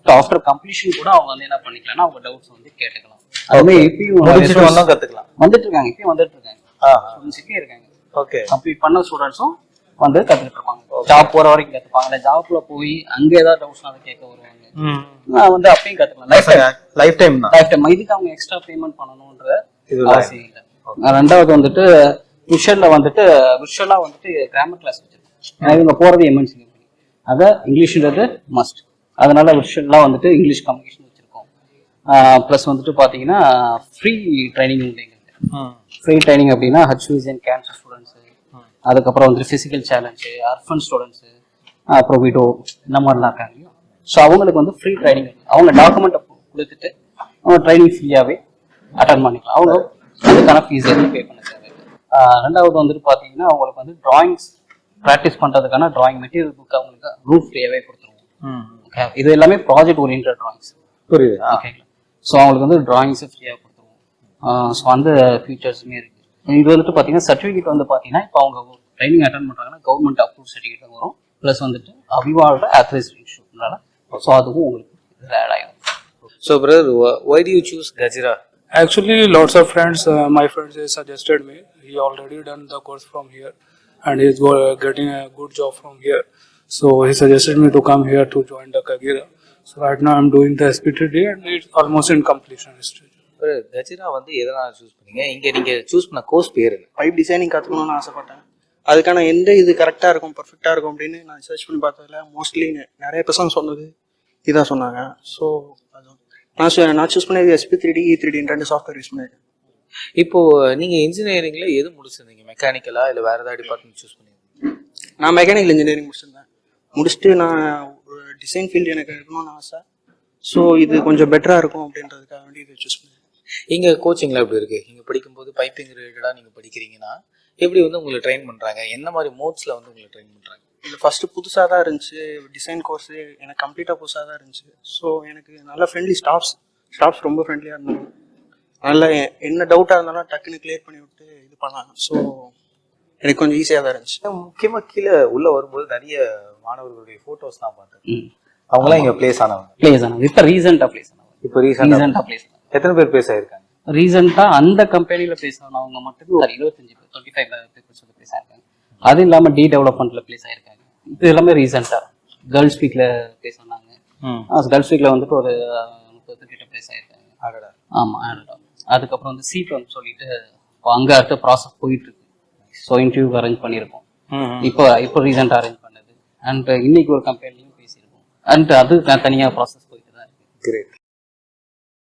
ஆஃப்டர் கம்ப்ளீஷன் கூட அவங்க வந்து என்ன பண்ணிக்கலாம்னா அவங்க டவுட்ஸ் வந்து கேட்டுக்கலாம். அதுமாதிரி இப்பயும் கற்றுக்கலாம் வந்துட்டு இருக்காங்க, இப்பயும் வந்துட்டு இருக்காங்க ஸ்டூடெண்ட்ஸ் இப்பயும் இருக்காங்க. ஓகே, கம்ப்ளீட் பண்ண ஸ்டூடெண்ட்ஸும் வந்து கற்றுக்கிட்டு இருப்பாங்க. ஜாப் போகிற வரைக்கும் கற்றுப்பாங்க, இல்லை ஜாப்ல போய் அங்கே ஏதாவது டவுட்ஸ்னாலும் கேட்க வருவாங்க. வந்து அப்பயும் கற்றுக்கலாம். லைஃப் டைம் இதுக்கு அவங்க எக்ஸ்ட்ரா பேமெண்ட் பண்ணணுன்ற அவசியம் இல்லை. ரெண்டாவது வந்துட்டு விஷுவலாக வந்துட்டு கிராமர் கிளாஸ் வச்சிருக்கோம். இவங்க போகிறது எம்என்சி கம்பெனி, அதை இங்கிலீஷ்ன்றது மஸ்ட். அதனால விஷுவலாக வந்துட்டு இங்கிலீஷ் கம்யூனிகேஷன் வச்சிருக்கோம். ப்ளஸ் வந்துட்டு பார்த்தீங்கன்னா ஃப்ரீ ட்ரைனிங் உண்டு எங்களுக்கு. ஃப்ரீ ட்ரைனிங் அப்படின்னா HVN கேன்சர் ஸ்டூடெண்ட்ஸு, அதுக்கப்புறம் வந்துட்டு ஃபிசிக்கல் சேலஞ்சு, அர்ஃபன் ஸ்டூடெண்ட்ஸு, அப்புறம் விடோ இந்த மாதிரிலாம் இருக்காங்க. ஸோ அவங்களுக்கு வந்து ஃப்ரீ ட்ரைனிங், அவங்க டாக்குமெண்ட்டை கொடுத்துட்டு அவங்க ட்ரைனிங் ஃப்ரீயாகவே அட்டன் பண்ணிக்கலாம். அவங்க அதுக்கான ஃபீஸ் எதுவும் பே பண்ண தேவையில்லை. ரெண்டாவது வந்துட்டு பார்த்தீங்கன்னா அவங்களுக்கு வந்து டிராயிங்ஸ் ப்ராக்டிஸ் பண்ணுறதுக்கான டிராயிங் மெட்டீரியல் புக் அவங்களுக்கு ரூம் ஃப்ரீயாகவே கொடுத்துருவோம். இது எல்லாமே ப்ராஜெக்ட் ஓரியன்ட் டிராயிங்ஸ். புரியுது. ஓகேங்களா? ஸோ அவங்களுக்கு வந்து டிராயிங்ஸை ஃப்ரீயாக கொடுத்துருவோம். ஸோ அந்த ஃபீச்சர்ஸுமே இருக்குது. இது வந்துட்டு பார்த்தீங்கன்னா சர்டிஃபிகேட் வந்து பார்த்தீங்கன்னா இப்போ அவங்க ட்ரைனிங் அட்டன் பண்ணுறாங்கன்னா கவர்மெண்ட் அப்ரூவ் சர்டிஃபிகேட் வரும். ப்ளஸ் வந்துட்டு அவிவாவோட ஆத்தரைஸ்ட் இன்ஸ்டியூட்னால ஸோ அதுவும் உங்களுக்கு இதில் ஆட் ஆகிடும். So brother, why do you choose Gajra? Actually, lots of friends, my friends, they suggested me. He already done the course from here, and he's getting a good job from here. So he suggested me to come here to join the Kagera. So right now I'm doing the SP3D, and it's almost in completion stage. கஜிரா வந்து எதனால choose பண்ணீங்க? இங்க நீங்க choose பண்ண course பேர் என்ன? Pipe designing கற்றுக்கணும்னு ஆசைப்பட்டேன். அதுக்கான எந்த இது கரெக்டாக இருக்கும், பர்ஃபெக்டாக இருக்கும் அப்படின்னு நான் சர்ச் பண்ணி பார்த்ததில்ல. மோஸ்ட்லி நிறைய பர்சன் சொன்னது இதான் சொன்னாங்க. ஸோ அதுவும் நான் சூஸ் பண்ணது SP3D, E3D 2 சாஃப்ட்வேர் யூஸ் பண்ணியிருக்கேன். இப்போ நீங்க இன்ஜினியரிங்ல எது முடிச்சிருந்தீங்க? மெக்கானிக்கலா இல்லை வேற ஏதாவது டிபார்ட்மெண்ட் சூஸ் பண்ணீங்க? நான் மெக்கானிக்கல் இன்ஜினியரிங் முடிச்சுட்டு நான் ஒரு டிசைன் ஃபீல்டு எனக்கு இருக்கணும்னு ஆசை. ஸோ இது கொஞ்சம் பெட்டராக இருக்கும் அப்படின்றதுக்காக வேண்டி இதை சூஸ் பண்ணேன். இங்கே கோச்சிங்லாம் எப்படி இருக்குது? இங்கே படிக்கும்போது பைப்பிங் ரிலேட்டடாக நீங்கள் படிக்கிறீங்கன்னா எப்படி வந்து உங்களை ட்ரெயின் பண்ணுறாங்க? என்ன மாதிரி மோட்ஸில் வந்து உங்களை ட்ரெயின் பண்ணுறாங்க? இது ஃபஸ்ட்டு புதுசாக தான் இருந்துச்சு. டிசைன் கோர்ஸு எனக்கு கம்ப்ளீட்டாக புதுசாக தான் இருந்துச்சு. ஸோ எனக்கு நல்ல ஃப்ரெண்ட்லி ஸ்டாஃப்ஸ் ரொம்ப ஃப்ரெண்ட்லியாக இருந்தாங்க. நல்லா என்ன டவுட்டாக இருந்தாலும் டக்குன்னு கிளியர் பண்ணி விட்டு இது பண்ணாங்க. ஸோ எனக்கு கொஞ்சம் ஈஸியாக தான் இருந்துச்சு. முக்கியமாக கீழே உள்ளே வரும்போது நிறைய மாணவர்களுடைய ஃபோட்டோஸ் தான் பார்த்தேன். அவங்களாம் இங்கே பிளேஸ் ஆனவங்க. இப்போ ரீசெண்டாக பிளேஸ் ஆனவங்க. இப்போ ரீசெண்டாக பிளேஸ் எத்தனை பேர் பிளேஸ் ஆயிருக்காங்க? ரீசெண்டாக அந்த கம்பெனியில் பிளேஸ் ஆனவங்க மட்டும் 25 பேர் சொல்லி பிளேஸ் ஆயிருக்காங்க. அது இல்லாமல் டெவலப்மெண்ட்ல பிளேஸ் ஆயிருக்காங்க. இது எல்லாமே ரீசெண்டாக கேர்ள்ஸ் வீக்ல பிளேஸ் ஆனாங்க. கேர்ள்ஸ் வீக்ல வந்துட்டு ஒரு 30 கிட்ட பிளேஸ் ஆயிருக்காங்க. ஆமாம். அதுக்கப்புறம் வந்து சீட் வந்து சொல்லிட்டு அங்கே அடுத்த ப்ராசஸ் போயிட்டு இருக்கு. ஸோ இன்டர்வியூ அரேஞ்ச் பண்ணியிருக்கோம். இப்போ ரீசெண்டாக அரேஞ்ச் பண்ணது. அண்ட் இன்னைக்கு ஒரு கம்பெனிலையும் பேசியிருக்கோம். அண்ட் அது தனியாக ப்ராசஸ்